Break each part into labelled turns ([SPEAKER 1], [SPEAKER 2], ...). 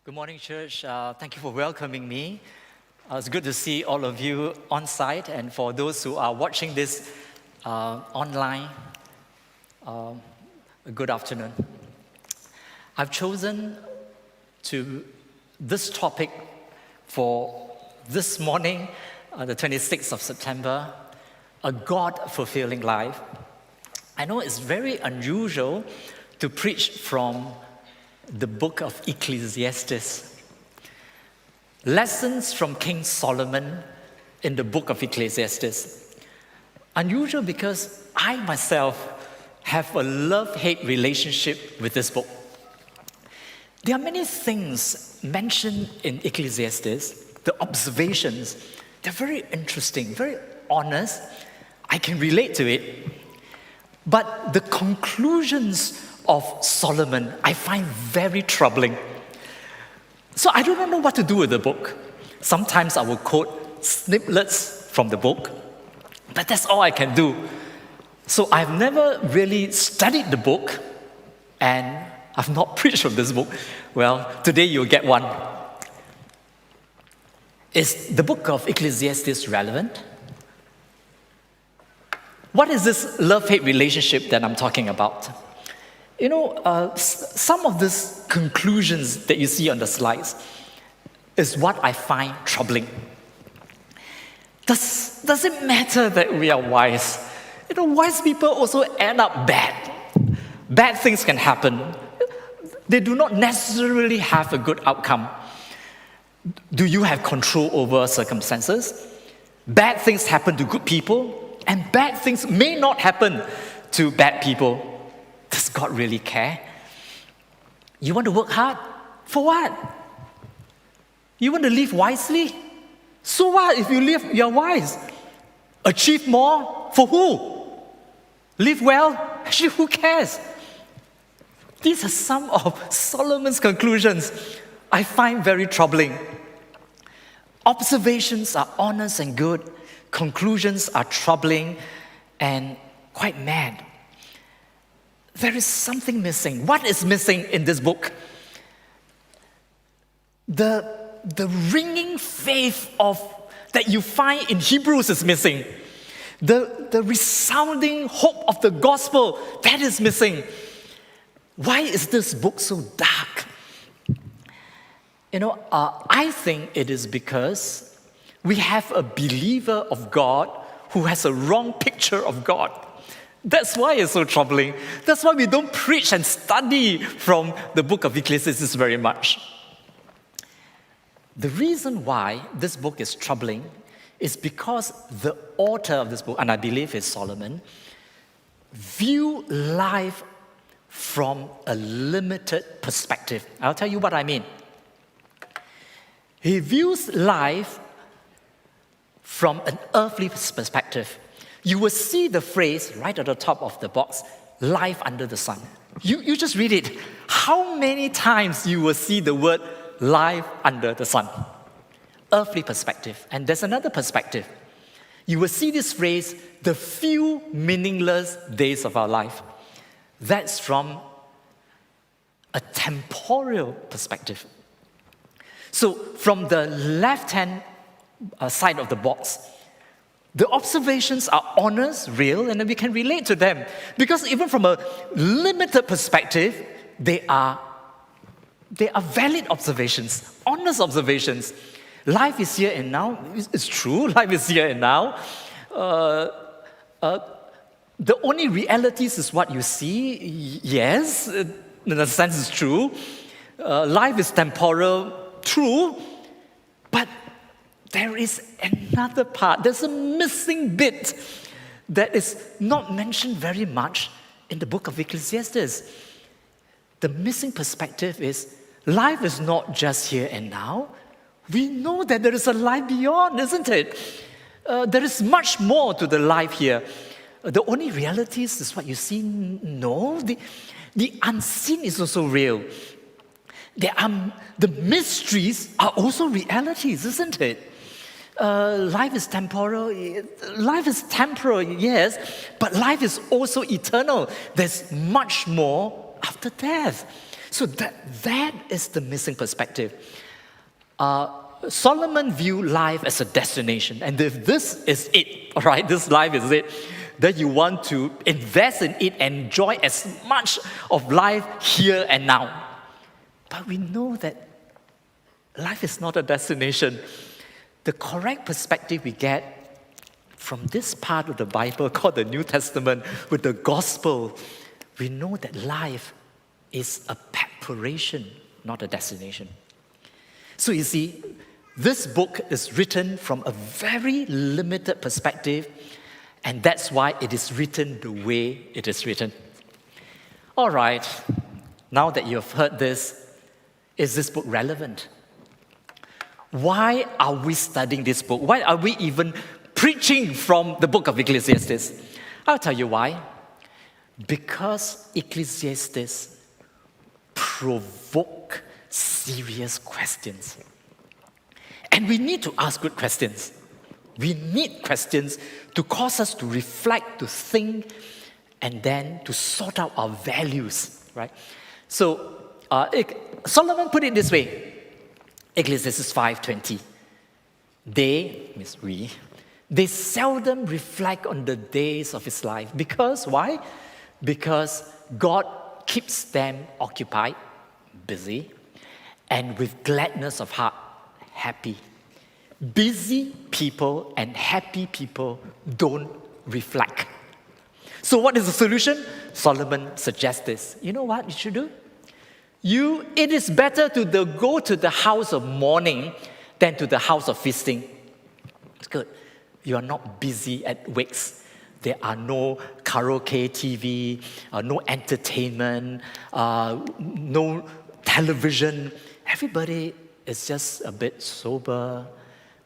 [SPEAKER 1] Good morning, church. Thank you for welcoming me. It's good to see all of you on site, and for those who are watching this online, a good afternoon. I've chosen this topic for this morning, the 26th of September, a God-fulfilling life. I know it's very unusual to preach from the book of Ecclesiastes. Lessons from King Solomon in the book of Ecclesiastes. Unusual because I myself have a love-hate relationship with this book. There are many things mentioned in Ecclesiastes, the observations, they're very interesting, very honest. I can relate to it. But the conclusions of Solomon, I find very troubling. So I don't know what to do with the book. Sometimes I will quote snippets from the book, but that's all I can do. So I've never really studied the book, and I've not preached from this book. Well, today you'll get one. Is the book of Ecclesiastes relevant? What is this love-hate relationship that I'm talking about? You know, some of these conclusions that you see on the slides is what I find troubling. Does it matter that we are wise? You know, wise people also end up bad. Bad things can happen. They do not necessarily have a good outcome. Do you have control over circumstances? Bad things happen to good people, and bad things may not happen to bad people. Does God really care? You want to work hard? For what? You want to live wisely? So what if you're wise? Achieve more? For who? Live well? Actually, who cares? These are some of Solomon's conclusions I find very troubling. Observations are honest and good. Conclusions are troubling and quite mad. There is something missing. What is missing in this book? The ringing faith that you find in Hebrews is missing. The resounding hope of the gospel, that is missing. Why is this book so dark? You know, I think it is because we have a believer of God who has a wrong picture of God. That's why it's so troubling. That's why we don't preach and study from the book of Ecclesiastes very much. The reason why this book is troubling is because the author of this book, and I believe is Solomon, view life from a limited perspective. I'll tell you what I mean. He views life from an earthly perspective. You will see the phrase right at the top of the box, life under the sun. You just read it. How many times you will see the word life under the sun? Earthly perspective. And there's another perspective. You will see this phrase, the few meaningless days of our life. That's from a temporal perspective. So from the left-hand side of the box, the observations are honest, real, and then we can relate to them. Because even from a limited perspective, they are valid observations, honest observations. Life is here and now. It's true, life is here and now. The only realities is what you see. Yes, in a sense it's true. Life is temporal, true. But there is another part. There's a missing bit that is not mentioned very much in the book of Ecclesiastes. The missing perspective is life is not just here and now. We know that there is a life beyond, isn't it? There is much more to the life here. The only realities is what you see. No, the unseen is also real. The mysteries are also realities, isn't it? Life is temporal. Life is temporal, yes, but life is also eternal. There's much more after death. So that is the missing perspective. Solomon viewed life as a destination, and if this is it, all right, this life is it, then you want to invest in it, enjoy as much of life here and now. But we know that life is not a destination. The correct perspective we get from this part of the Bible called the New Testament with the gospel, we know that life is a preparation, not a destination. So you see, this book is written from a very limited perspective, and that's why it is written the way it is written. All right, now that you have heard this, is this book relevant? Why are we studying this book? Why are we even preaching from the book of Ecclesiastes? I'll tell you why. Because Ecclesiastes provoke serious questions. And we need to ask good questions. We need questions to cause us to reflect, to think, and then to sort out our values, right? So, Solomon put it this way, Ecclesiastes 5:20. They seldom reflect on the days of his life. Because, why? Because God keeps them occupied, busy, and with gladness of heart, happy. Busy people and happy people don't reflect. So what is the solution? Solomon suggests this. You know what you should do? It is better to go to the house of mourning than to the house of feasting. It's good. You are not busy at wakes. There are no karaoke TV, no entertainment, no television. Everybody is just a bit sober.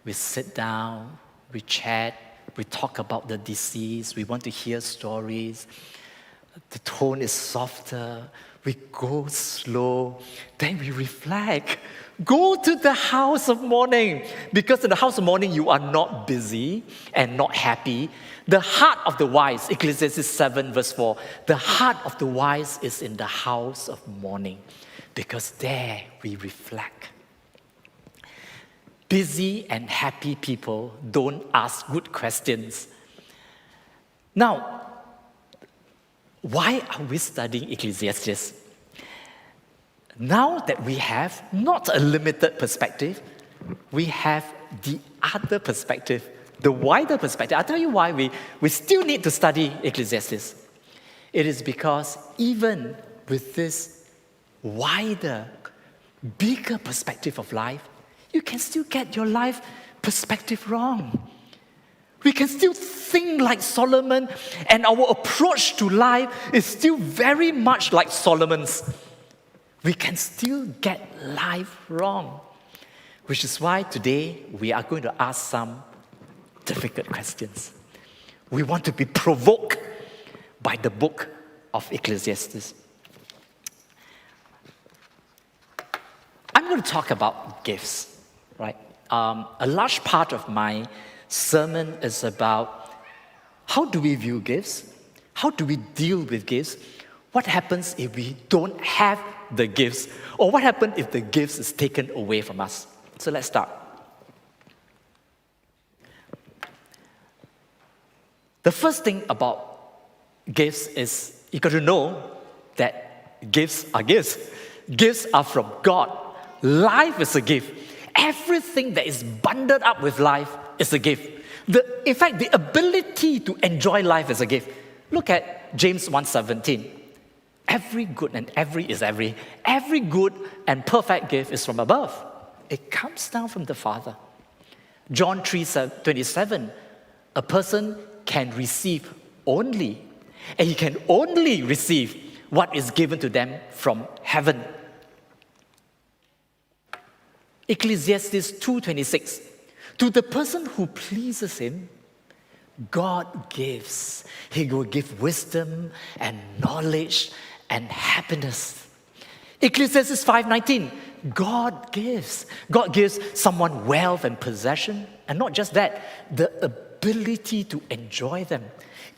[SPEAKER 1] We sit down, we chat, we talk about the deceased, we want to hear stories. The tone is softer. We go slow, then we reflect. Go to the house of mourning, because in the house of mourning you are not busy and not happy. The heart of the wise, Ecclesiastes 7 verse 4, the heart of the wise is in the house of mourning, because there we reflect. Busy and happy people don't ask good questions. Now, why are we studying Ecclesiastes? Now that we have not a limited perspective, we have the other perspective, the wider perspective. I'll tell you why we still need to study Ecclesiastes. It is because even with this wider, bigger perspective of life, you can still get your life perspective wrong. We can still think like Solomon, and our approach to life is still very much like Solomon's. We can still get life wrong, which is why today we are going to ask some difficult questions. We want to be provoked by the book of Ecclesiastes. I'm going to talk about gifts, right? A large part of my sermon is about how do we view gifts? How do we deal with gifts? What happens if we don't have the gifts? Or what happens if the gifts is taken away from us? So let's start. The first thing about gifts is you got to know that gifts are gifts. Gifts are from God. Life is a gift. Everything that is bundled up with life is a gift. In fact, the ability to enjoy life is a gift. Look at James 1:17. Every good and perfect gift is from above. It comes down from the Father. John 3:27. A person can receive only, and he can only receive what is given to them from heaven. Ecclesiastes 2:26. To the person who pleases him, God gives. He will give wisdom and knowledge and happiness. Ecclesiastes 5:19. God gives. God gives someone wealth and possession, and not just that, the ability to enjoy them.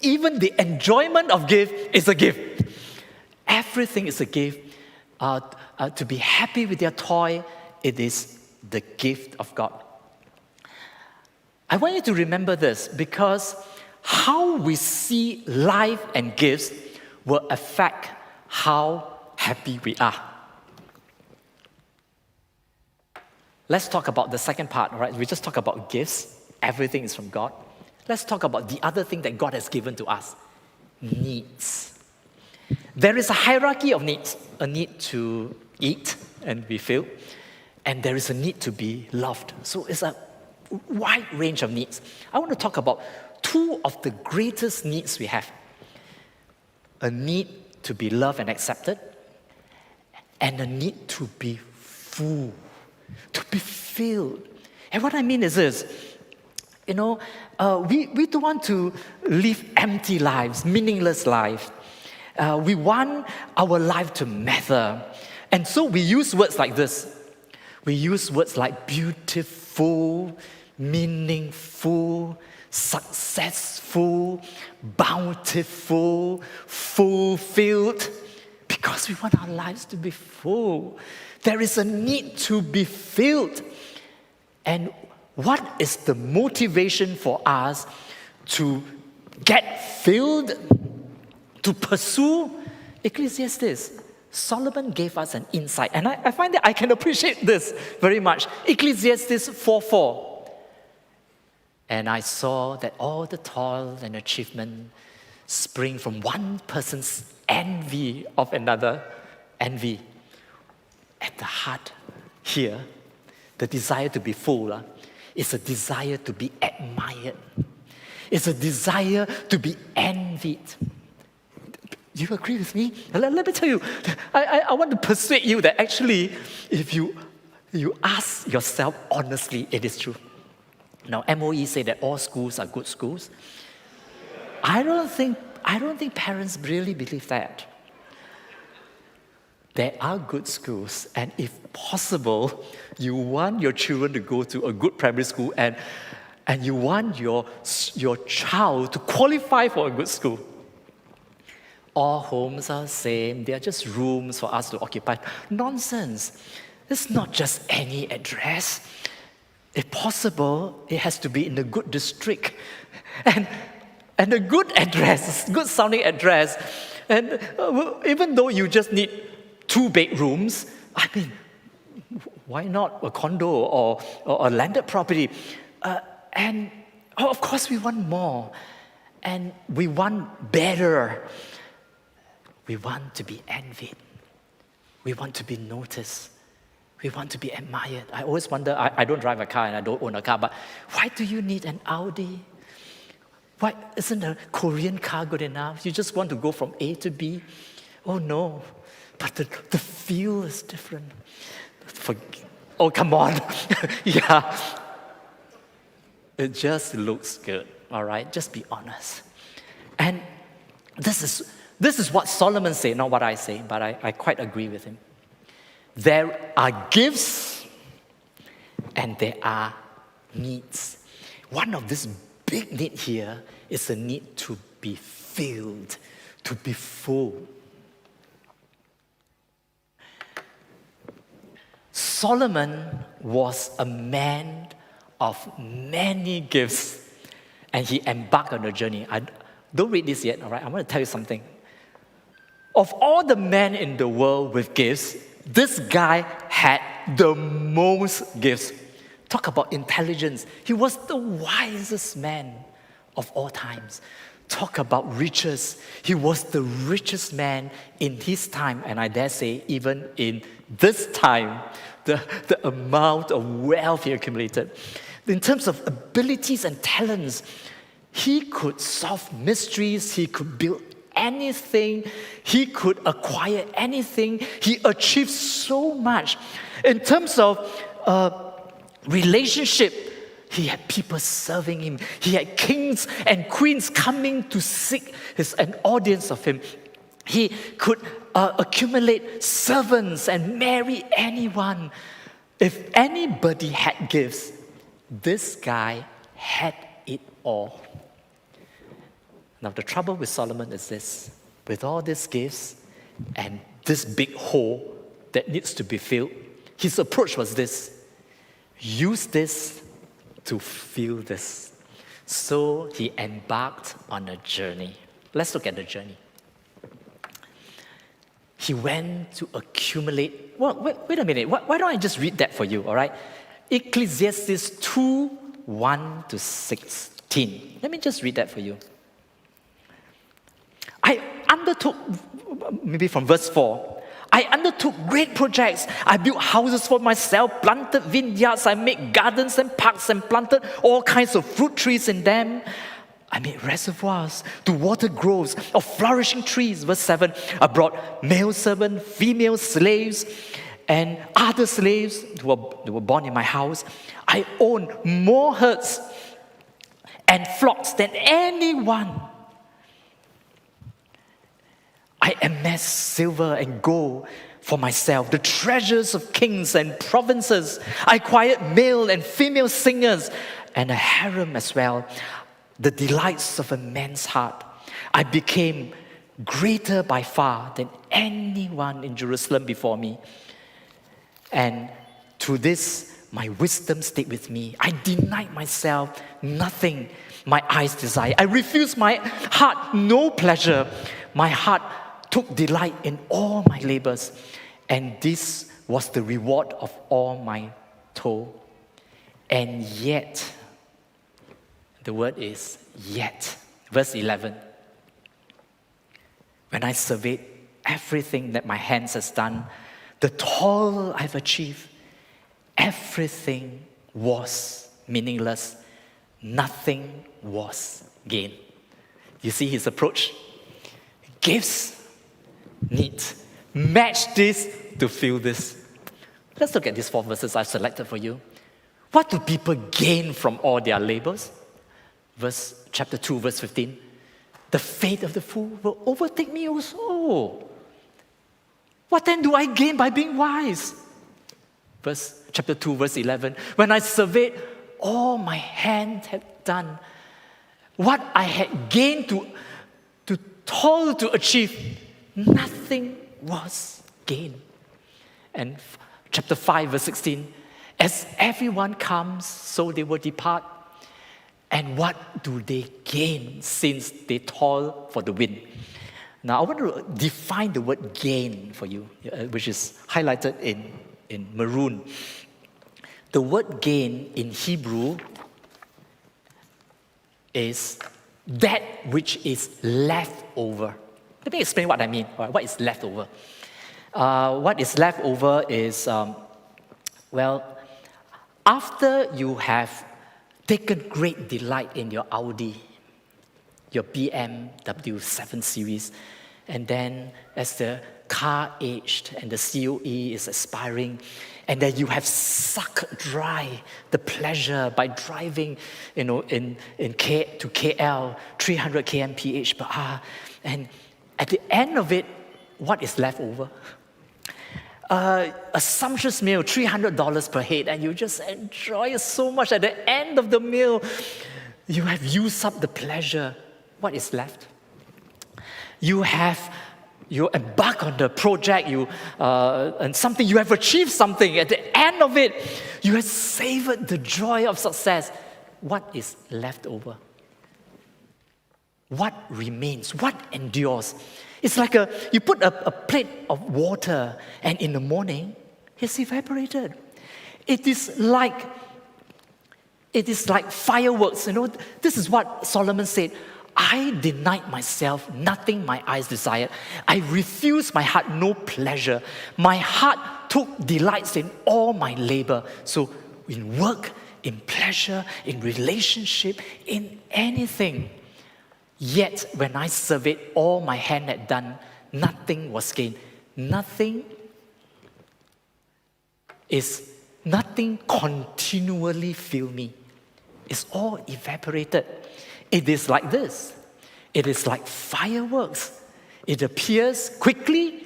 [SPEAKER 1] Even the enjoyment of gift is a gift. Everything is a gift. to be happy with their toy, it is the gift of God. I want you to remember this because how we see life and gifts will affect how happy we are. Let's talk about the second part, all right? We just talk about gifts. Everything is from God. Let's talk about the other thing that God has given to us, needs. There is a hierarchy of needs, a need to eat and be filled, and there is a need to be loved. So it's a wide range of needs. I want to talk about two of the greatest needs we have. A need to be loved and accepted, and a need to be full, to be filled. And what I mean is this, we don't want to live empty lives, meaningless lives. We want our life to matter. And so we use words like this. We use words like beautiful, meaningful, successful, bountiful, fulfilled, because we want our lives to be full. There is a need to be filled. And what is the motivation for us to get filled, to pursue? Ecclesiastes. Solomon gave us an insight, and I find that I can appreciate this very much. Ecclesiastes 4:4. And I saw that all the toil and achievement spring from one person's envy of another. Envy. At the heart here, the desire to be full is a desire to be admired. It's a desire to be envied. Do you agree with me? Let me tell you, I want to persuade you that actually, if you ask yourself honestly, it is true. Now, MOE say that all schools are good schools. I don't think parents really believe that. There are good schools, and if possible, you want your children to go to a good primary school, and you want your child to qualify for a good school. All homes are the same. They are just rooms for us to occupy. Nonsense. It's not just any address. If possible, it has to be in a good district. And a good address, good sounding address. And even though you just need 2 bedrooms, I mean, why not a condo or a landed property? And of course we want more. And we want better. We want to be envied. We want to be noticed. We want to be admired. I always wonder, I don't drive a car and I don't own a car, but why do you need an Audi? Why isn't a Korean car good enough? You just want to go from A to B? Oh no, but the feel is different. Oh, come on. Yeah. It just looks good, all right? Just be honest. And this is what Solomon said, not what I say, but I quite agree with him. There are gifts and there are needs. One of this big need here is a need to be filled, to be full. Solomon was a man of many gifts, and he embarked on a journey. Don't read this yet, all right? I want to tell you something. Of all the men in the world with gifts, this guy had the most gifts. Talk about intelligence. He was the wisest man of all times. Talk about riches. He was the richest man in his time, and I dare say even in this time, the amount of wealth he accumulated. In terms of abilities and talents, he could solve mysteries, he could build anything, he could acquire anything, he achieved so much. In terms of relationship, he had people serving him. He had kings and queens coming to seek an audience of him. He could accumulate servants and marry anyone. If anybody had gifts, this guy had it all. Now, the trouble with Solomon is this. With all these gifts and this big hole, that needs to be filled. His approach was this: use this to fill this. So he embarked on a journey. Let's look at the journey. He went to accumulate. Well, wait a minute. Why don't I just read that for you, all right? Ecclesiastes 2, 1 to 16. Let me just read that for you. I undertook, maybe from verse 4, I undertook great projects. I built houses for myself, planted vineyards, I made gardens and parks and planted all kinds of fruit trees in them. I made reservoirs to water groves of flourishing trees. Verse 7, I brought male servants, female slaves, and other slaves who were born in my house. I owned more herds and flocks than anyone. I amassed silver and gold for myself, the treasures of kings and provinces. I acquired male and female singers and a harem as well, the delights of a man's heart. I became greater by far than anyone in Jerusalem before me. And through this, my wisdom stayed with me. I denied myself nothing my eyes desired. I refused my heart no pleasure. My heart took delight in all my labors, and this was the reward of all my toil. And yet, the word is yet. Verse 11. When I surveyed everything that my hands has done, the toil I've achieved, everything was meaningless. Nothing was gained. You see his approach? Gifts need. Match this to fill this. Let's look at these 4 verses I've selected for you. What do people gain from all their labors? Chapter 2, verse 15. The fate of the fool will overtake me also. What then do I gain by being wise? Chapter 2, verse 11. When I surveyed all my hand had done, what I had gained to toil to achieve, nothing was gained. And chapter 5, verse 16. As everyone comes, so they will depart. And what do they gain since they toil for the wind? Now, I want to define the word gain for you, which is highlighted in maroon. The word gain in Hebrew is that which is left over. Let me explain what I mean. What is left over? What is left over is, after you have taken great delight in your Audi, your BMW 7 Series, and then as the car aged and the COE is expiring, and then you have sucked dry the pleasure by driving, to KL, 300 kmph per hour, and at the end of it, what is left over? A sumptuous meal, $300 per head, and you just enjoy it so much. At the end of the meal, you have used up the pleasure. What is left? You embark on the project, and something, you have achieved something. At the end of it, you have savored the joy of success. What is left over? What remains? What endures? It's like you put a plate of water, and in the morning, it's evaporated. It is like fireworks. This is what Solomon said. I denied myself nothing my eyes desired. I refused my heart no pleasure. My heart took delights in all my labor. So in work, in pleasure, in relationship, in anything. Yet when I surveyed all my hand had done, nothing was gained. Nothing continually filled me. It's all evaporated. It is like this. It is like fireworks. It appears quickly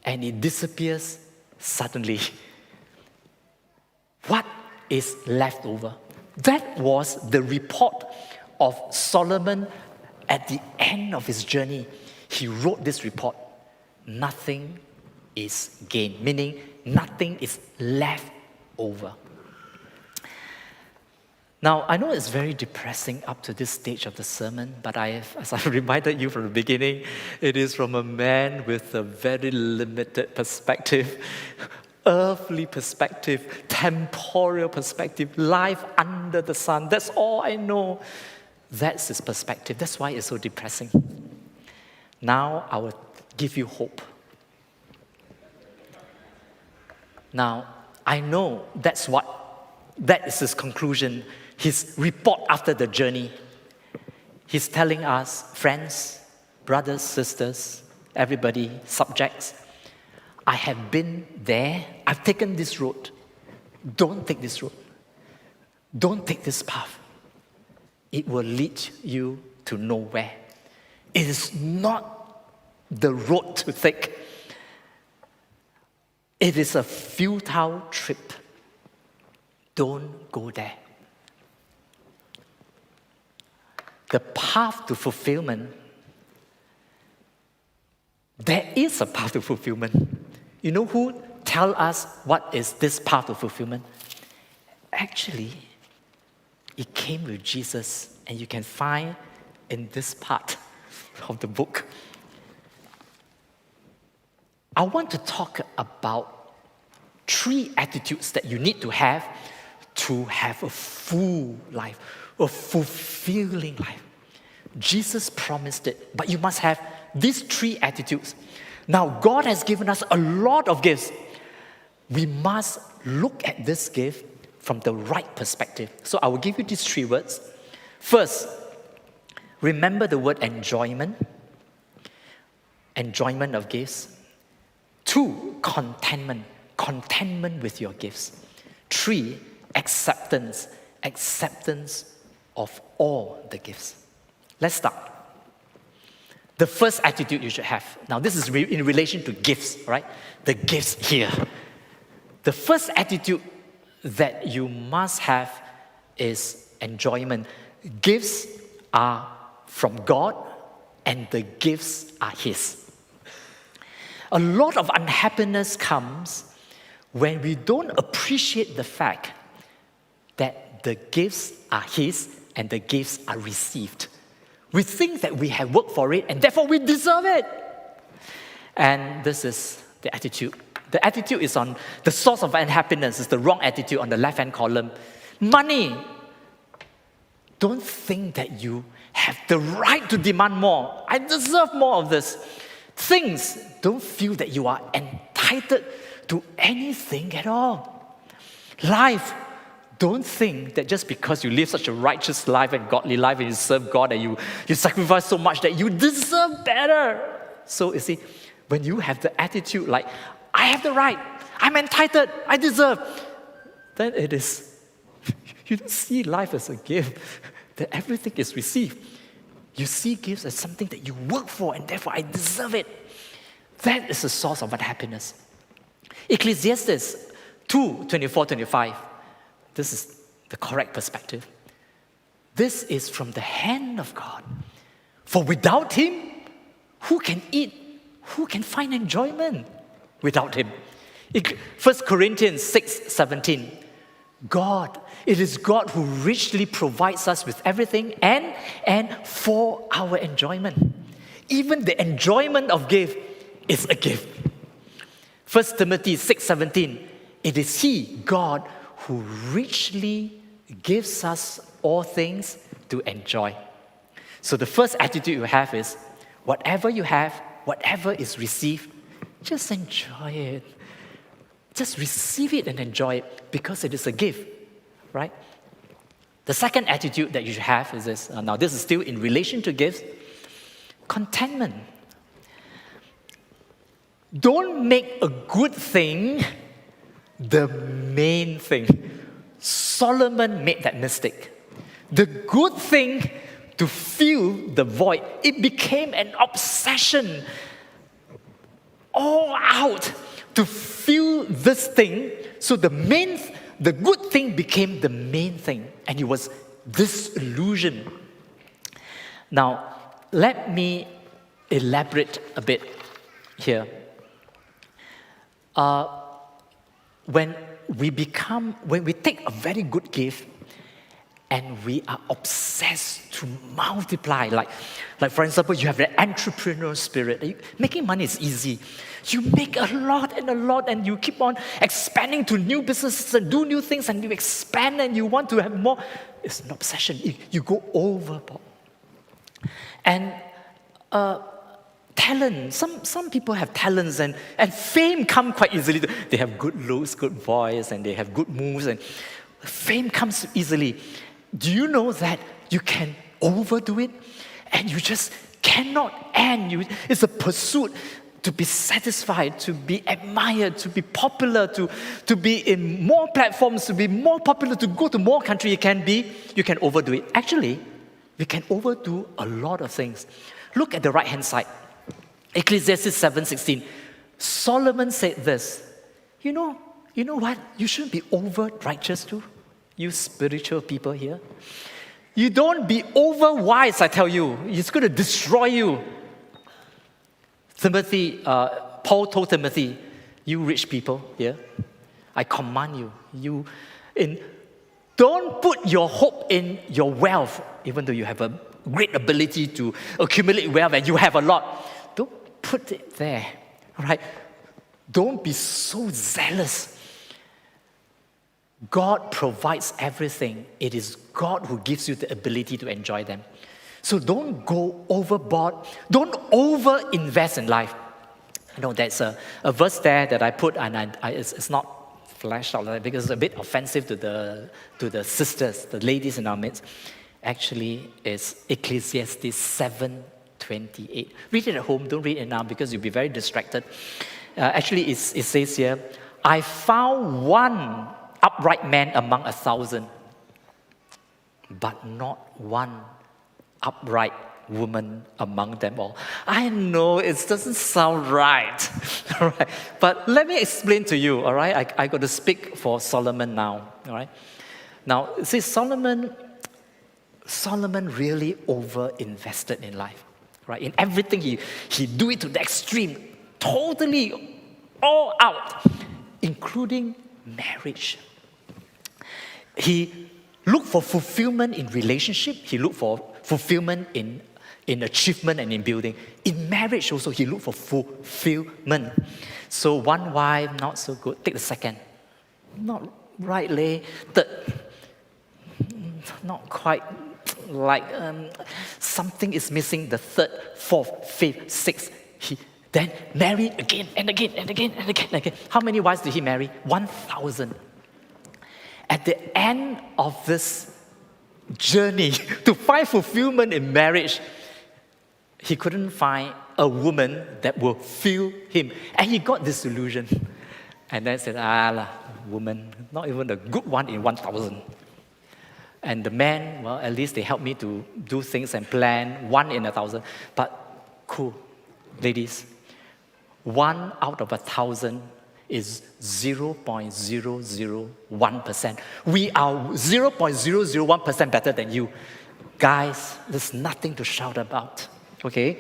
[SPEAKER 1] and it disappears suddenly. What is left over? That was the report of Solomon at the end of his journey. He wrote this report. Nothing is gain, meaning nothing is left over. Now, I know it's very depressing up to this stage of the sermon, but as I reminded you from the beginning, it is from a man with a very limited perspective, earthly perspective, temporal perspective, life under the sun. That's all I know. That's his perspective. That's why it's so depressing. Now, I will give you hope. Now, I know that is his conclusion, his report after the journey. He's telling us, friends, brothers, sisters, everybody, subjects, I have been there, I've taken this road. Don't take this road. Don't take this path. It will lead you to nowhere. It is not the road to take. It is a futile trip. Don't go there. The path to fulfillment, there is a path to fulfillment. You know who tell us what is this path to fulfillment? Actually, it came with Jesus, and you can find in this part of the book. I want to talk about 3 attitudes that you need to have a full life, a fulfilling life. Jesus promised it, but you must have these 3 attitudes. Now, God has given us a lot of gifts. We must look at this gift from the right perspective. So I will give you these 3 words. First, remember the word enjoyment. Enjoyment of gifts. 2, contentment. Contentment with your gifts. 3, acceptance. Acceptance of all the gifts. Let's start. The first attitude you should have. Now, this is in relation to gifts, right? The gifts here. The first attitude that you must have is enjoyment. Gifts are from God, and the gifts are His. A lot of unhappiness comes when we don't appreciate the fact that the gifts are His and the gifts are received. We think that we have worked for it and therefore we deserve it. And this is the attitude. The attitude is on the source of unhappiness, is the wrong attitude on the left-hand column. Money. Don't think that you have the right to demand more. I deserve more of this. Things. Don't feel that you are entitled to anything at all. Life. Don't think that just because you live such a righteous life and godly life and you serve God and you sacrifice so much that you deserve better. So you see, when you have the attitude like, I have the right, I'm entitled, I deserve, then it is, you don't see life as a gift, that everything is received. You see gifts as something that you work for and therefore I deserve it. That is the source of unhappiness. Ecclesiastes 2:24-25. This is the correct perspective. This is from the hand of God. For without Him, who can eat? Who can find enjoyment without Him? 1 Corinthians 6:17. God, it is God who richly provides us with everything and for our enjoyment. Even the enjoyment of gift is a gift. 1 Timothy 6:17. It is He, God, who richly gives us all things to enjoy. So the first attitude you have is, whatever you have, whatever is received, just enjoy it. Just receive it and enjoy it because it is a gift, right? The second attitude that you should have is this. Now this is still in relation to gifts. Contentment. Don't make a good thing the main thing. Solomon made that mistake. The good thing to fill the void, it became an obsession all out to fill this thing. So the good thing became the main thing, and it was disillusion. Now, let me elaborate a bit here. when we take a very good gift and we are obsessed to multiply, like for example, you have the entrepreneurial spirit. Making money is easy. You make a lot, and you keep on expanding to new businesses and do new things, and you expand and you want to have more. It's an obsession. You go overboard. And talent, some people have talents, and fame come quite easily. They have good looks, good voice, and they have good moves, and fame comes easily. Do you know that you can overdo it and you just cannot end? It's a pursuit to be satisfied, to be admired, to be popular, to be in more platforms, to be more popular, to go to more countries. You can overdo it. Actually, we can overdo a lot of things. Look at the right-hand side. Ecclesiastes 7:16. Solomon said this. You know what? You shouldn't be over-righteous too. You spiritual people here. You don't be over-wise, I tell you. It's going to destroy you. Paul told Timothy, you rich people here, I command you, don't put your hope in your wealth, even though you have a great ability to accumulate wealth and you have a lot. Don't put it there, all right? Don't be so zealous. God provides everything. It is God who gives you the ability to enjoy them. So don't go overboard. Don't over-invest in life. There's a verse there that I put, and it's not flashed out like that because it's a bit offensive to the sisters, the ladies in our midst. Actually, it's Ecclesiastes 7:28. Read it at home. Don't read it now because you'll be very distracted. Actually, it says here, I found one upright man among 1,000, but not one upright woman among them all. I know it doesn't sound right, all right? But let me explain to you, all right? I got to speak for Solomon now, all right? Now, see, Solomon really over-invested in life, right? In everything, he do it to the extreme, totally all out, including marriage. He looked for fulfillment in relationship. He looked for fulfillment in achievement and in building. In marriage also, he looked for fulfillment. So one wife, not so good. Take the second. Not rightly. Third, not quite like something is missing. The third, fourth, fifth, sixth. He then married again and again and again and again and again. How many wives did he marry? 1,000. At the end of this journey to find fulfillment in marriage, he couldn't find a woman that will fill him. And he got disillusioned. And then said, woman, not even a good one in 1,000. And the man, well, at least they helped me to do things and plan, 1 in 1,000. But cool, ladies, 1 out of 1,000 is 0.001%. We are 0.001% better than you. Guys, there's nothing to shout about, okay?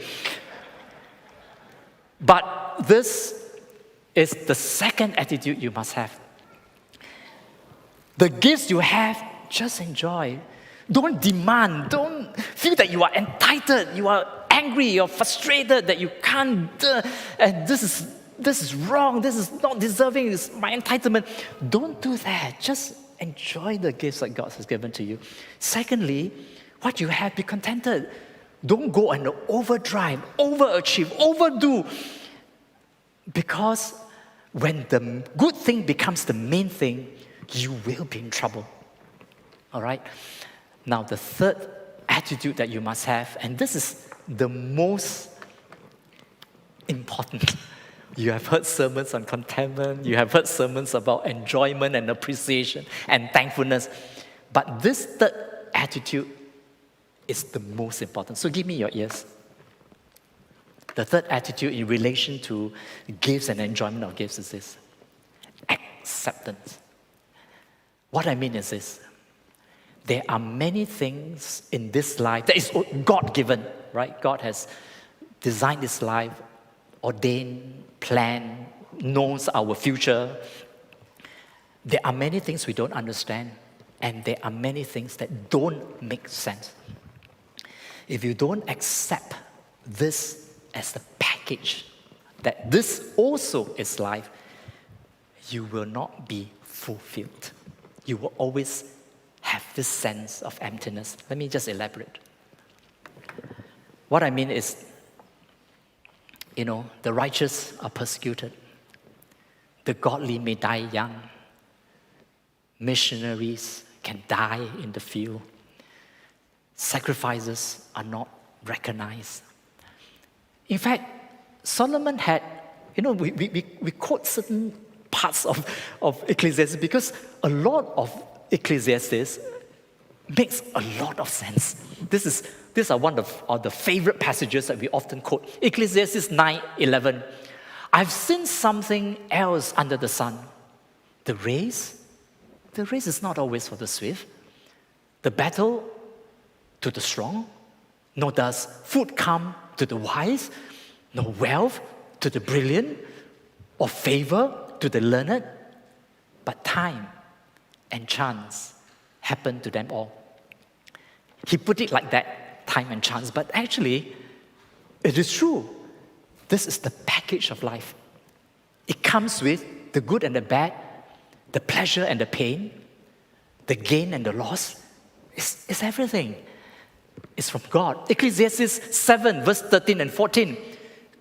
[SPEAKER 1] But this is the second attitude you must have. The gifts you have, just enjoy. Don't demand. Don't feel that you are entitled. You are angry. You're frustrated that you can't. And this is wrong. This is not deserving. It's my entitlement. Don't do that. Just enjoy the gifts that God has given to you. Secondly, what you have, be contented. Don't go on an overdrive, overachieve, overdo. Because when the good thing becomes the main thing, you will be in trouble. All right? Now, the third attitude that you must have, and this is the most important. You have heard sermons on contentment. You have heard sermons about enjoyment and appreciation and thankfulness. But this third attitude is the most important. So give me your ears. The third attitude in relation to gifts and enjoyment of gifts is this: acceptance. What I mean is this: there are many things in this life that is God-given, right? God has designed this life, ordained, planned, knows our future. There are many things we don't understand, and there are many things that don't make sense. If you don't accept this as the package, that this also is life, you will not be fulfilled. You will always have this sense of emptiness. Let me just elaborate. What I mean is, the righteous are persecuted. The godly may die young. Missionaries can die in the field. Sacrifices are not recognized. In fact, Solomon had, we quote certain parts of Ecclesiastes because a lot of Ecclesiastes makes a lot of sense. These are one of the favorite passages that we often quote. Ecclesiastes 9:11. I've seen something else under the sun. The race is not always for the swift. The battle to the strong. Nor does food come to the wise. No wealth to the brilliant. Or favor to the learned. But time and chance happen to them all. He put it like that, time and chance. But actually, it is true. This is the package of life. It comes with the good and the bad, the pleasure and the pain, the gain and the loss. It's everything. It's from God. Ecclesiastes 7, verse 13 and 14.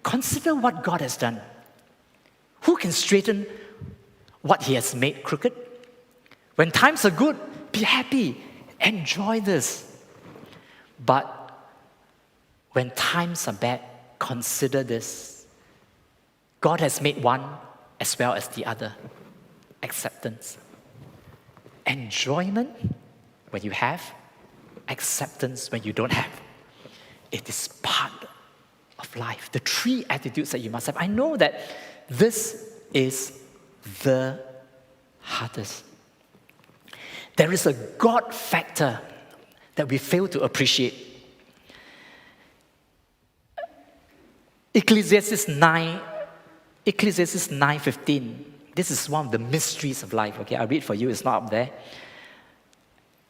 [SPEAKER 1] Consider what God has done. Who can straighten what He has made crooked? When times are good, be happy. Enjoy this. But when times are bad, consider this. God has made one as well as the other. Acceptance. Enjoyment when you have, acceptance when you don't have. It is part of life. The three attitudes that you must have. I know that this is the hardest. There is a God factor that we fail to appreciate. Ecclesiastes 9:15. This is one of the mysteries of life. Okay, I'll read for you. It's not up there.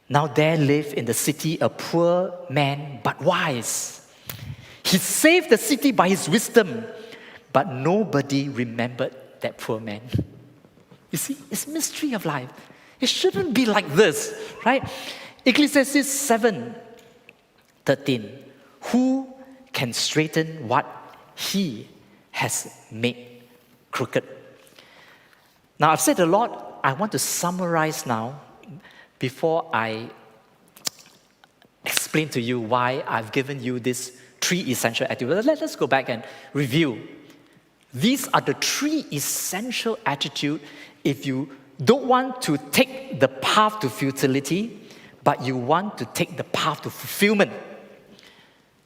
[SPEAKER 1] Now there lived in the city a poor man, but wise. He saved the city by his wisdom, but nobody remembered that poor man. You see, it's mystery of life. It shouldn't be like this, right? Ecclesiastes 7:13. Who can straighten what he has made crooked? Now, I've said a lot. I want to summarize now before I explain to you why I've given you these three essential attitudes. Let's go back and review. These are the three essential attitudes if you don't want to take the path to futility, but you want to take the path to fulfillment.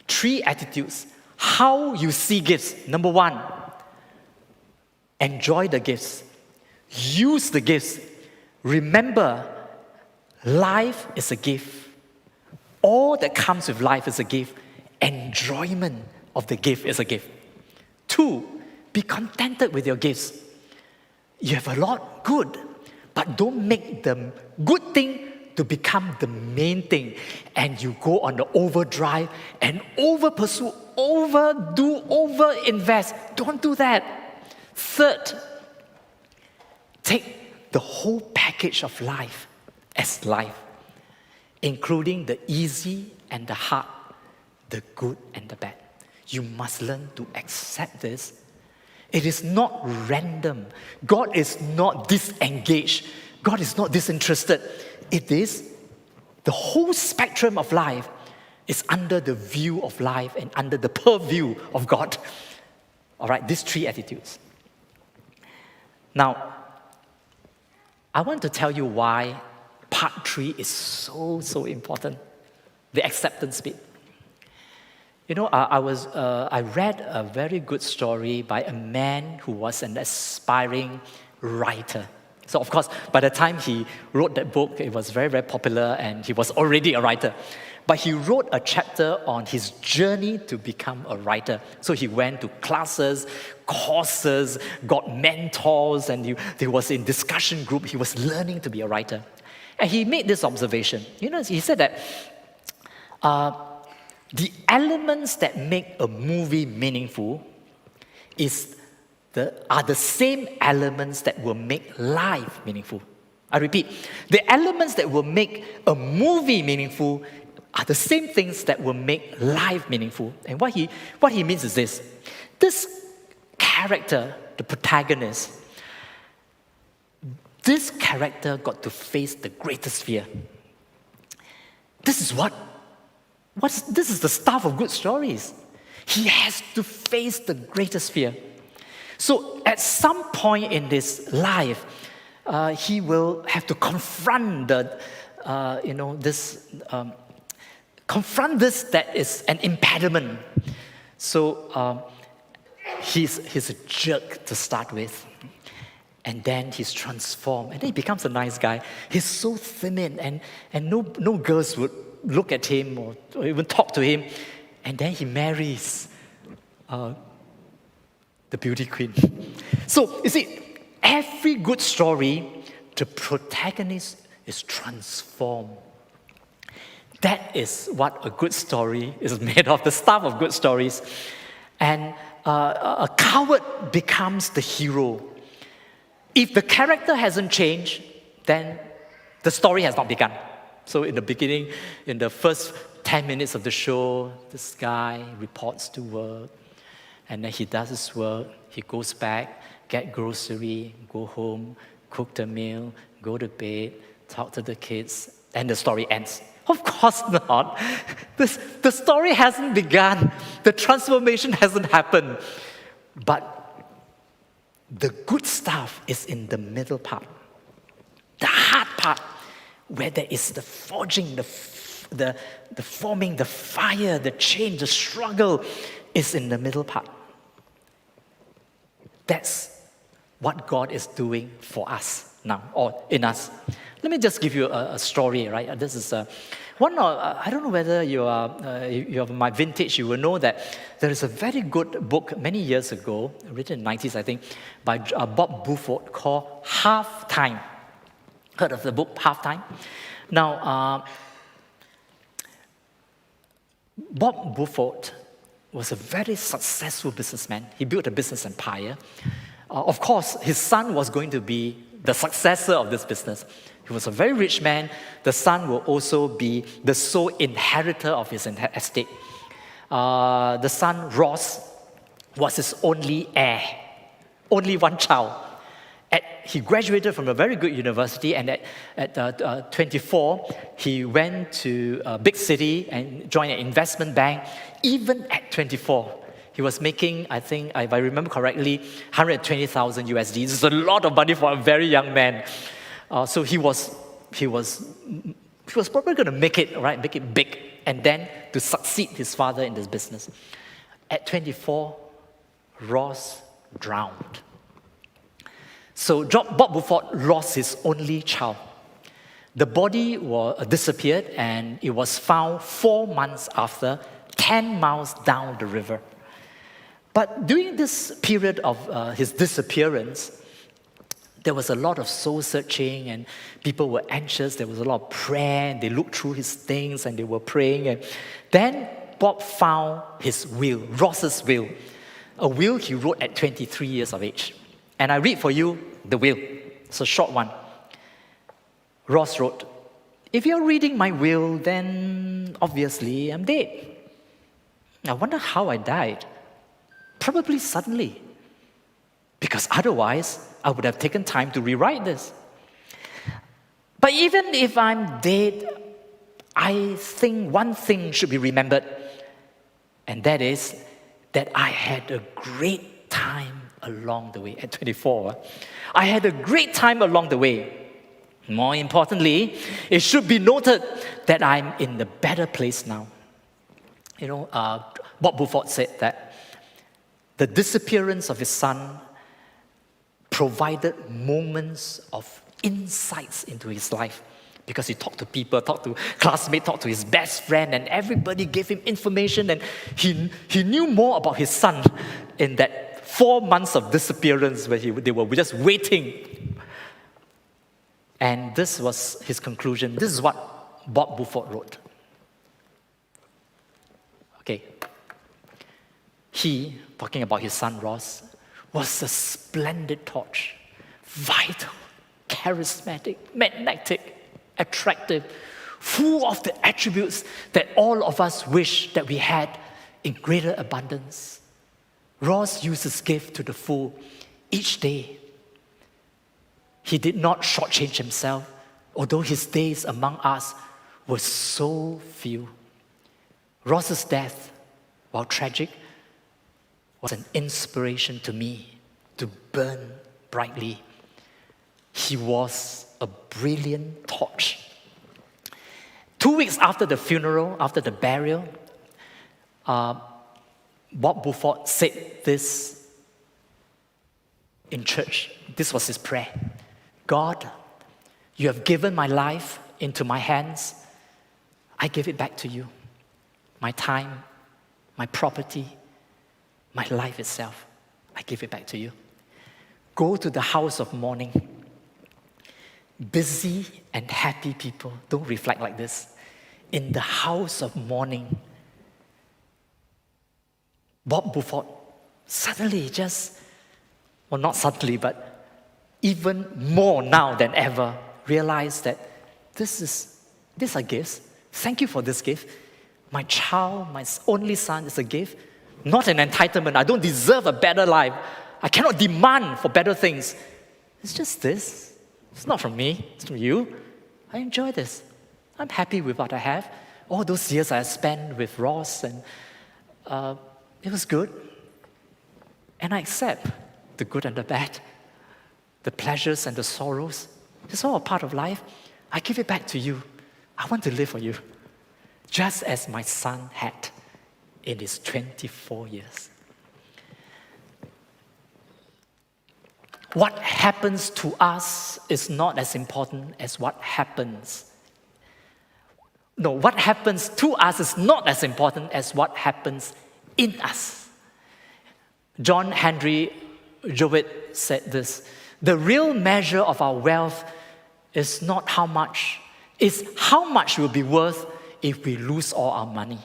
[SPEAKER 1] Three attitudes. How you see gifts. Number one, enjoy the gifts. Use the gifts. Remember, life is a gift. All that comes with life is a gift. Enjoyment of the gift is a gift. Two, be contented with your gifts. You have a lot, good, but don't make the good thing to become the main thing. And you go on the overdrive and over-pursue, overdo, over-invest. Don't do that. Third, take the whole package of life as life, including the easy and the hard, the good and the bad. You must learn to accept this. It is not random. God is not disengaged. God is not disinterested. It is the whole spectrum of life is under the view of life and under the purview of God. All right, these three attitudes. Now, I want to tell you why part 3 is so important. The acceptance bit. I read a very good story by a man who was an aspiring writer. So of course, by the time he wrote that book, it was very, very popular and he was already a writer. But he wrote a chapter on his journey to become a writer. So he went to classes, courses, got mentors, and he was in discussion group. He was learning to be a writer. And he made this observation. He said that the elements that make a movie meaningful are the same elements that will make life meaningful. I repeat, the elements that will make a movie meaningful are the same things that will make life meaningful. And what he means is this. This character, the protagonist, this character got to face the greatest fear. This is the stuff of good stories. He has to face the greatest fear. So at some point in his life, he will have to confront confront this that is an impediment. So he's a jerk to start with. And then he's transformed. And then he becomes a nice guy. He's so timid and no girls would look at him or even talk to him. And then he marries the beauty queen. So, you see, every good story, the protagonist is transformed. That is what a good story is made of, the stuff of good stories. And a coward becomes the hero. If the character hasn't changed, then the story has not begun. So in the beginning, in the first 10 minutes of the show, this guy reports to work, and then he does his work, he goes back, get grocery, go home, cook the meal, go to bed, talk to the kids, and the story ends. Of course not. The story hasn't begun. The transformation hasn't happened. But the good stuff is in the middle part. The hard part, where there is the forging, the forming, the fire, the change, the struggle, is in the middle part. That's what God is doing for us now, or in us. Let me just give you a story, right? This is one. I don't know whether you are my vintage. You will know that there is a very good book many years ago, written in the 90s, I think, by Bob Buford called Halftime. Heard of the book Halftime? Now, Bob Buford was a very successful businessman. He built a business empire. Of course, his son was going to be the successor of this business. He was a very rich man. The son will also be the sole inheritor of his estate. The son, Ross, was his only heir, only one child. He graduated from a very good university, and at 24, he went to a big city and joined an investment bank. Even at 24, he was making, I think, if I remember correctly, 120,000 USD. This is a lot of money for a very young man. So he was probably going to make it, right? Make it big, and then to succeed his father in this business. At 24, Ross drowned. So Bob Buford lost his only child. The body disappeared, and it was found 4 months after, 10 miles down the river. But during this period of his disappearance, there was a lot of soul searching, and people were anxious. There was a lot of prayer, and they looked through his things, and they were praying. And then Bob found his will, Ross's will, a will he wrote at 23 years of age. And I read for you the will. It's a short one. Ross wrote, "If you're reading my will, then obviously I'm dead. I wonder how I died. Probably suddenly, because otherwise I would have taken time to rewrite this. But even if I'm dead, I think one thing should be remembered, and that is that I had a great time along the way." At 24, I had a great time along the way. More importantly, it should be noted that I'm in a better place now. Bob Buford said that the disappearance of his son provided moments of insights into his life because he talked to people, talked to classmates, talked to his best friend, and everybody gave him information, and he knew more about his son in that 4 months of disappearance where they were just waiting. And this was his conclusion. This is what Bob Buford wrote. Okay. He, talking about his son Ross, was a splendid torch, vital, charismatic, magnetic, attractive, full of the attributes that all of us wish that we had in greater abundance. Ross used his gift to the full each day. He did not shortchange himself, although his days among us were so few. Ross's death, while tragic, was an inspiration to me to burn brightly. He was a brilliant torch. 2 weeks after the funeral, after the burial, Bob Buford said this in church. This was his prayer. God, you have given my life into my hands. I give it back to you. My time, my property, my life itself, I give it back to you. Go to the house of mourning. Busy and happy people don't reflect like this. In the house of mourning, Bob Buford suddenly not suddenly, but even more now than ever, realized that these are gifts. Thank you for this gift. My child, my only son is a gift, not an entitlement. I don't deserve a better life. I cannot demand for better things. It's just this. It's not from me, it's from you. I enjoy this. I'm happy with what I have. All those years I spent with Ross, and it was good. And I accept the good and the bad, the pleasures and the sorrows. It's all a part of life. I give it back to you. I want to live for you, just as my son had in his 24 years. What happens to us is not as important as what happens. No, what happens to us is not as important as what happens in us. John Henry Jowett said this: the real measure of our wealth is not how much, is how much we'll be worth if we lose all our money.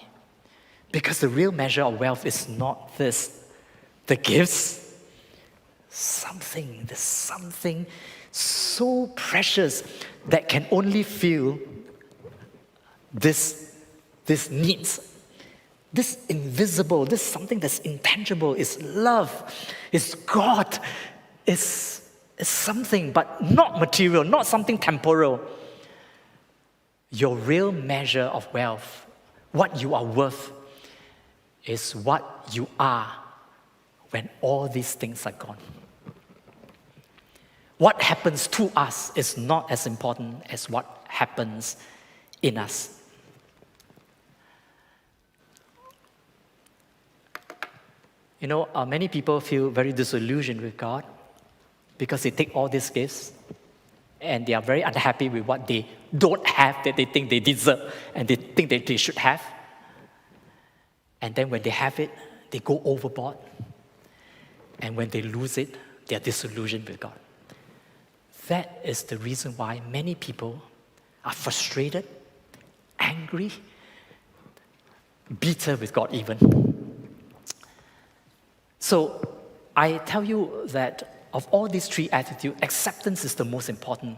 [SPEAKER 1] Because the real measure of wealth is not this, the gifts. There's something so precious that can only fill this needs. This invisible, this something that's intangible, is love, is God, is something, but not material, not something temporal. Your real measure of wealth, what you are worth, is what you are when all these things are gone. What happens to us is not as important as what happens in us. You know, many people feel very disillusioned with God because they take all these gifts and they are very unhappy with what they don't have that they think they deserve and they think that they should have. And then when they have it, they go overboard. And when they lose it, they are disillusioned with God. That is the reason why many people are frustrated, angry, bitter with God even. So I tell you that of all these three attitudes, acceptance is the most important.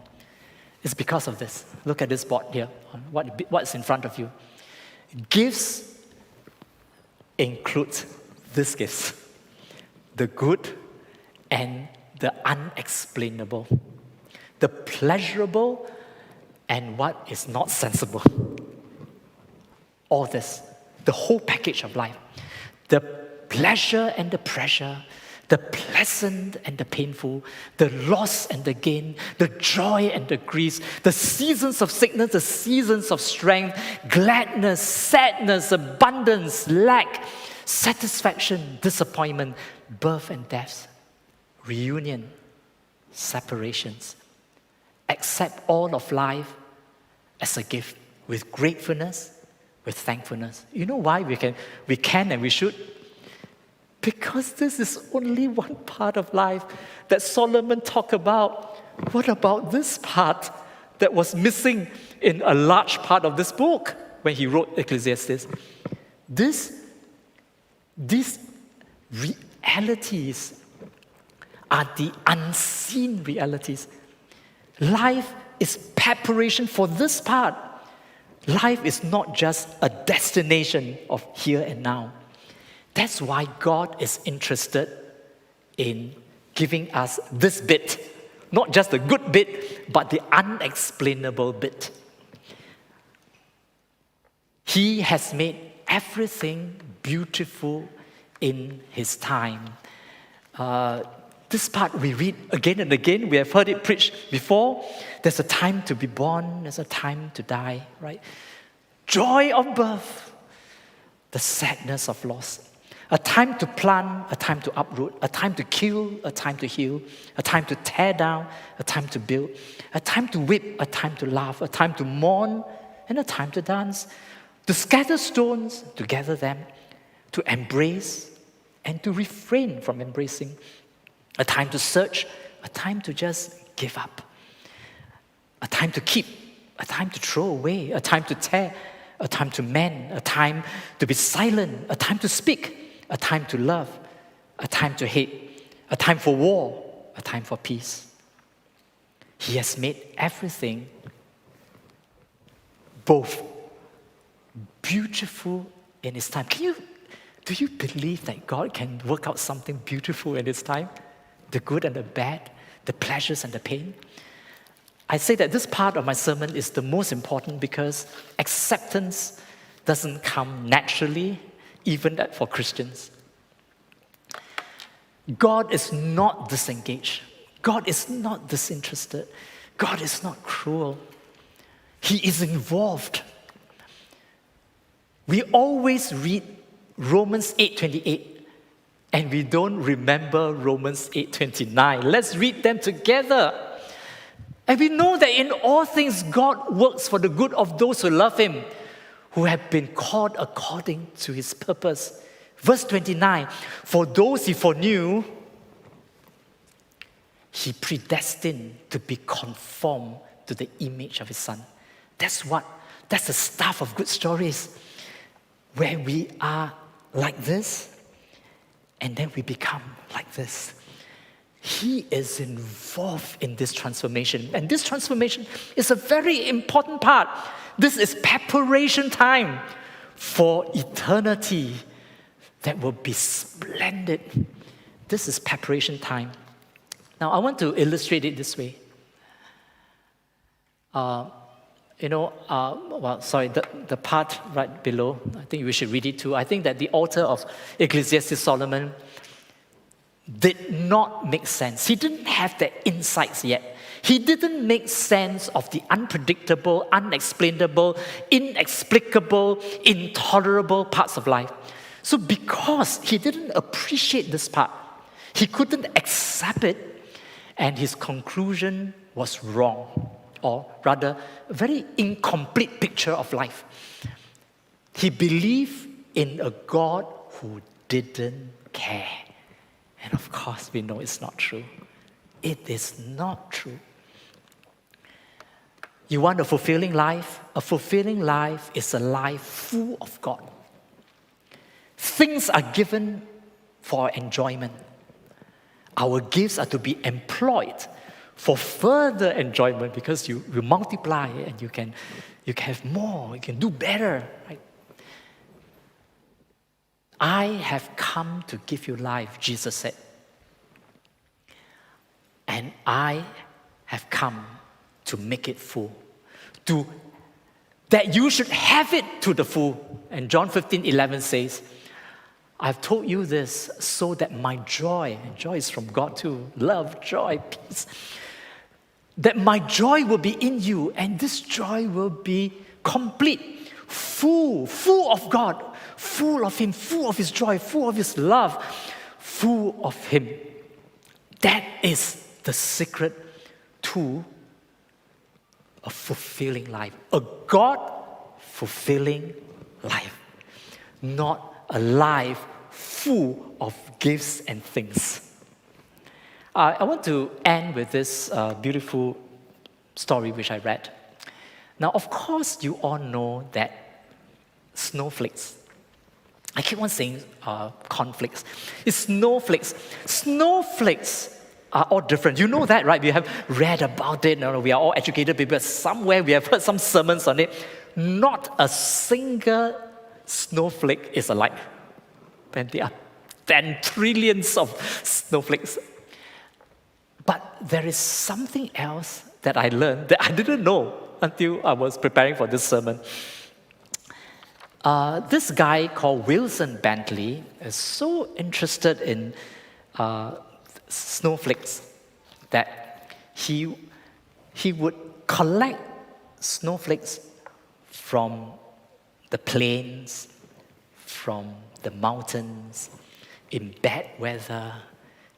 [SPEAKER 1] It's because of this. Look at this board here, what's in front of you. Gifts include these gifts: the good and the unexplainable, the pleasurable and what is not sensible. All this, the whole package of life. The pleasure and the pressure, the pleasant and the painful, the loss and the gain, the joy and the grief, the seasons of sickness, the seasons of strength, gladness, sadness, abundance, lack, satisfaction, disappointment, birth and death, reunion, separations, accept all of life as a gift with gratefulness, with thankfulness. You know why we can and we should? Because this is only one part of life that Solomon talked about. What about this part that was missing in a large part of this book when he wrote Ecclesiastes? These realities are the unseen realities. Life is preparation for this part. Life is not just a destination of here and now. That's why God is interested in giving us this bit, not just the good bit, but the unexplainable bit. He has made everything beautiful in His time. This part we read again and again. We have heard it preached before. There's a time to be born. There's a time to die, right? Joy of birth. The sadness of loss. A time to plant, a time to uproot. A time to kill, a time to heal. A time to tear down, a time to build. A time to weep, a time to laugh. A time to mourn, and a time to dance. To scatter stones, to gather them. To embrace, and to refrain from embracing. A time to search, a time to just give up. A time to keep, a time to throw away, a time to tear, a time to mend, a time to be silent, a time to speak, a time to love, a time to hate, a time for war, a time for peace. He has made everything both beautiful in His time. Do you believe that God can work out something beautiful in His time? The good and the bad, the pleasures and the pain. I say that this part of my sermon is the most important because acceptance doesn't come naturally, even for Christians. God is not disengaged. God is not disinterested. God is not cruel. He is involved. We always read Romans 8:28 and we don't remember Romans 8:29. Let's read them together. And we know that in all things God works for the good of those who love Him, who have been called according to His purpose. Verse 29, for those He foreknew, He predestined to be conformed to the image of His Son. That's the stuff of good stories, where we are like this, and then we become like this. He is involved in this transformation. And this transformation is a very important part. This is preparation time for eternity that will be splendid. This is preparation time. Now, I want to illustrate it this way. The part right below, I think we should read it too. I think that the author of Ecclesiastes, Solomon, did not make sense. He didn't have the insights yet. He didn't make sense of the unpredictable, unexplainable, inexplicable, intolerable parts of life. So because he didn't appreciate this part, he couldn't accept it, and his conclusion was wrong, or rather, a very incomplete picture of life. He believed in a God who didn't care. And of course, we know it's not true. It is not true. You want a fulfilling life? A fulfilling life is a life full of God. Things are given for enjoyment. Our gifts are to be employed for further enjoyment, because you multiply and you can have more, you can do better, right? I have come to give you life, Jesus said. And I have come to make it full. That you should have it to the full. And John 15:11 says, I've told you this so that my joy, and joy is from God too, love, joy, peace, that my joy will be in you, and this joy will be complete, full of God, full of Him, full of His joy, full of His love, full of Him. That is the secret to a fulfilling life, a God-fulfilling life, not a life full of gifts and things. I want to end with this beautiful story which I read. Now, of course, you all know that snowflakes, I keep on saying conflicts. It's snowflakes. Snowflakes are all different. You know that, right? We have read about it. We are all educated people. Somewhere we have heard some sermons on it. Not a single snowflake is alike. And there are 10 trillions of snowflakes. But there is something else that I learned that I didn't know until I was preparing for this sermon. This guy called Wilson Bentley is so interested in snowflakes that he would collect snowflakes from the plains, from the mountains, in bad weather,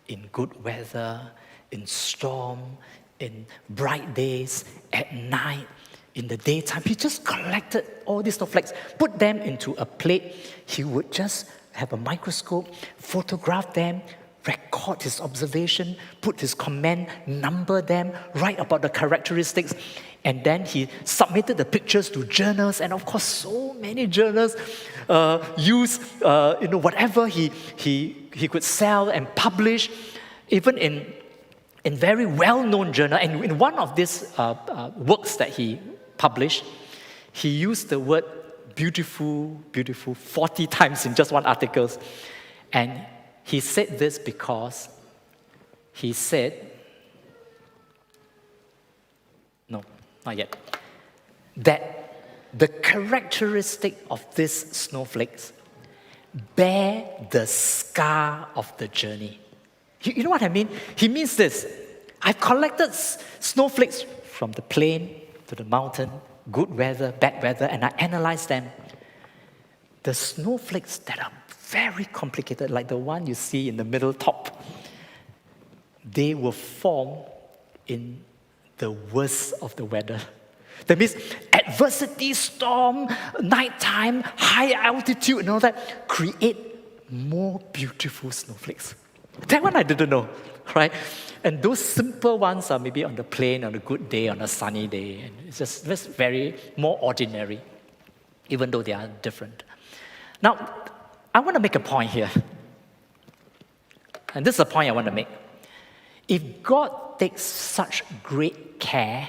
[SPEAKER 1] in good weather, in storm, in bright days, at night, in the daytime. He just collected all these snowflakes, put them into a plate. He would just have a microscope, photograph them, record his observation, put his comment, number them, write about the characteristics, and then he submitted the pictures to journals, and of course, so many journals use whatever he could sell and publish, even in very well-known journal. And in one of these works that he published, he used the word beautiful, beautiful 40 times in just one article. And he said this because he said, no, not yet, that the characteristic of these snowflakes bear the scar of the journey. You know what I mean? He means this. I've collected snowflakes from the plain to the mountain, good weather, bad weather, and I analyzed them. The snowflakes that are very complicated, like the one you see in the middle top, they will form in the worst of the weather. That means adversity, storm, nighttime, high altitude, and all that create more beautiful snowflakes. That one I didn't know, right? And those simple ones are maybe on the plain, on a good day, on a sunny day. And it's just very more ordinary, even though they are different. Now, I want to make a point here. And this is a point I want to make. If God takes such great care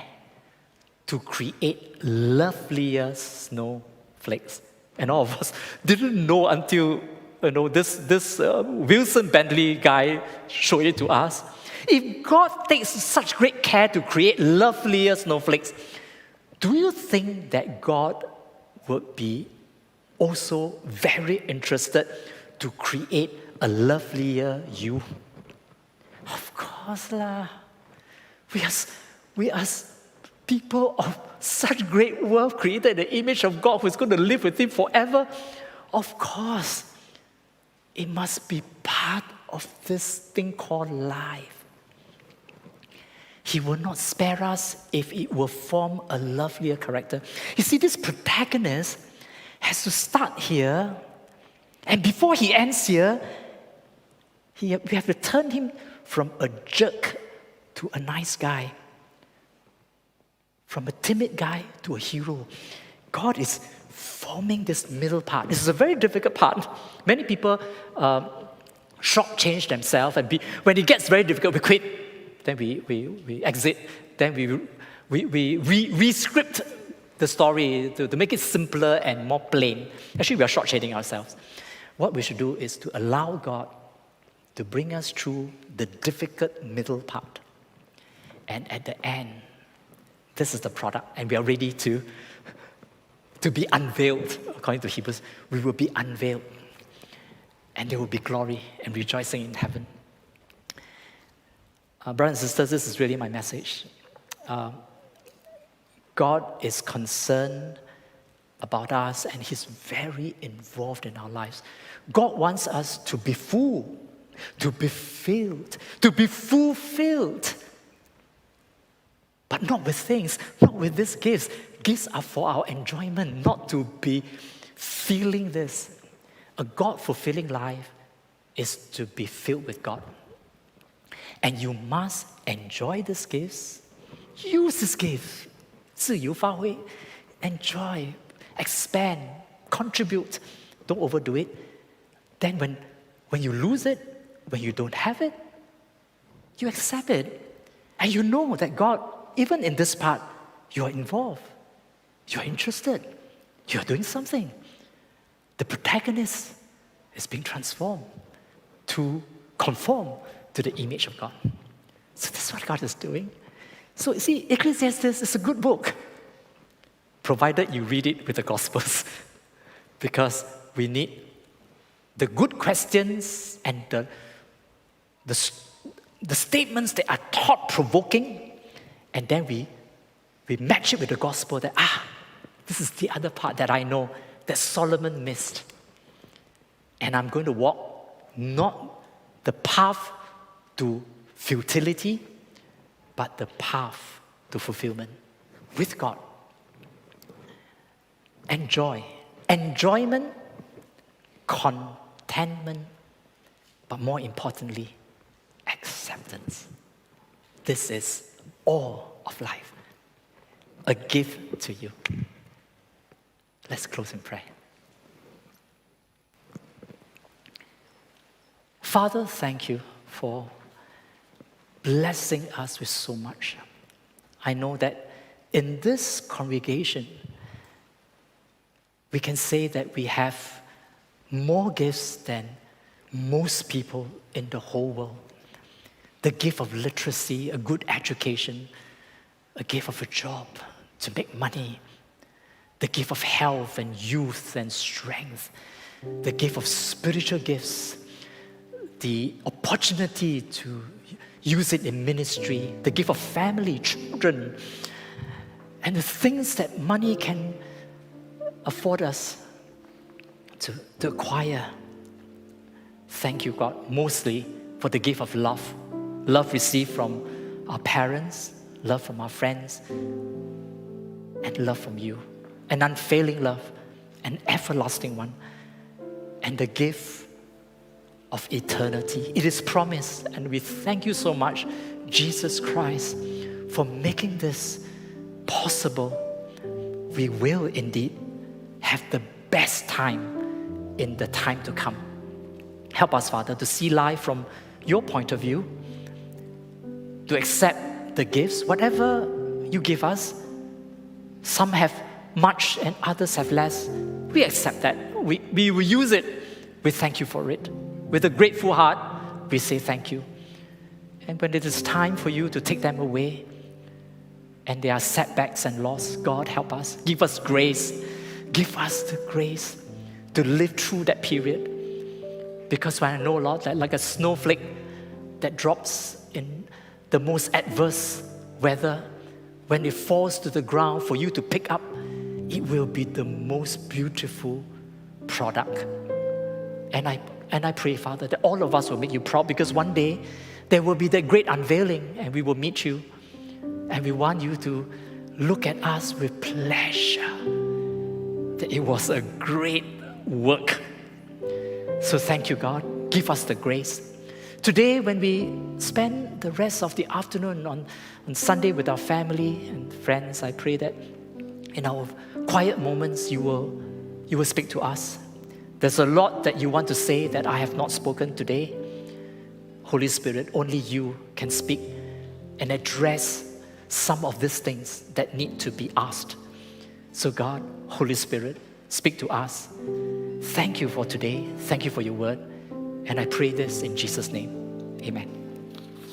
[SPEAKER 1] to create lovelier snowflakes, and all of us didn't know until this Wilson Bentley guy showed it to us. If God takes such great care to create lovelier snowflakes, do you think that God would be also very interested to create a lovelier you? Of course lah. We are people of such great worth, created in the image of God, who is going to live with Him forever. Of course, it must be part of this thing called life. He will not spare us if it will form a lovelier character. You see, this protagonist has to start here, and before he ends here, we have to turn him from a jerk to a nice guy, from a timid guy to a hero. God is forming this middle part. This is a very difficult part. Many people shortchange themselves, and when it gets very difficult, we quit. Then we exit. Then we re-script the story to make it simpler and more plain. Actually, we are shortchanging ourselves. What we should do is to allow God to bring us through the difficult middle part. And at the end, this is the product, and we are ready to be unveiled. According to Hebrews, we will be unveiled, and there will be glory and rejoicing in heaven. Brothers and sisters, this is really my message. God is concerned about us, and He's very involved in our lives. God wants us to be full, to be filled, to be fulfilled. But not with things, not with these gifts. Gifts are for our enjoyment, not to be feeling this. A God-fulfilling life is to be filled with God. And you must enjoy these gifts. Use these gifts. 自由发挥. Enjoy, expand, contribute. Don't overdo it. Then when you lose it, when you don't have it, you accept it. And you know that God, even in this part, you're involved. You're interested. You're doing something. The protagonist is being transformed to conform to the image of God. So this is what God is doing. So you see, Ecclesiastes is a good book, provided you read it with the Gospels, because we need the good questions and the statements that are thought-provoking, and then we match it with the Gospel that, this is the other part that I know that Solomon missed. And I'm going to walk not the path to futility, but the path to fulfillment with God. Enjoy. Enjoyment, contentment, but more importantly, acceptance. This is all of life. A gift to you. Let's close in prayer. Father, thank you for blessing us with so much. I know that in this congregation, we can say that we have more gifts than most people in the whole world. The gift of literacy, a good education, a gift of a job to make money, the gift of health and youth and strength, the gift of spiritual gifts, the opportunity to use it in ministry, the gift of family, children, and the things that money can afford us to acquire. Thank you, God, mostly for the gift of love. Love received from our parents, love from our friends, and love from you. An unfailing love, an everlasting one, and the gift of eternity. It is promised, and we thank you so much, Jesus Christ, for making this possible. We will indeed have the best time in the time to come. Help us, Father, to see life from your point of view, to accept the gifts, whatever you give us. Some have much and others have less. We accept that. We will use it. We thank you for it. With a grateful heart, we say thank you. And when it is time for you to take them away, and there are setbacks and loss, God, help us. Give us grace. Give us the grace to live through that period. Because when I know, Lord, that like a snowflake that drops in the most adverse weather, when it falls to the ground for you to pick up, it will be the most beautiful product. And I pray, Father, that all of us will make you proud, because one day there will be that great unveiling and we will meet you. And we want you to look at us with pleasure, that it was a great work. So thank you, God. Give us the grace. Today, when we spend the rest of the afternoon on Sunday with our family and friends, I pray that in our quiet moments, you will speak to us. There's a lot that you want to say that I have not spoken today. Holy Spirit, only you can speak and address some of these things that need to be asked. So God, Holy Spirit, speak to us. Thank you for today. Thank you for your word. And I pray this in Jesus' name. Amen.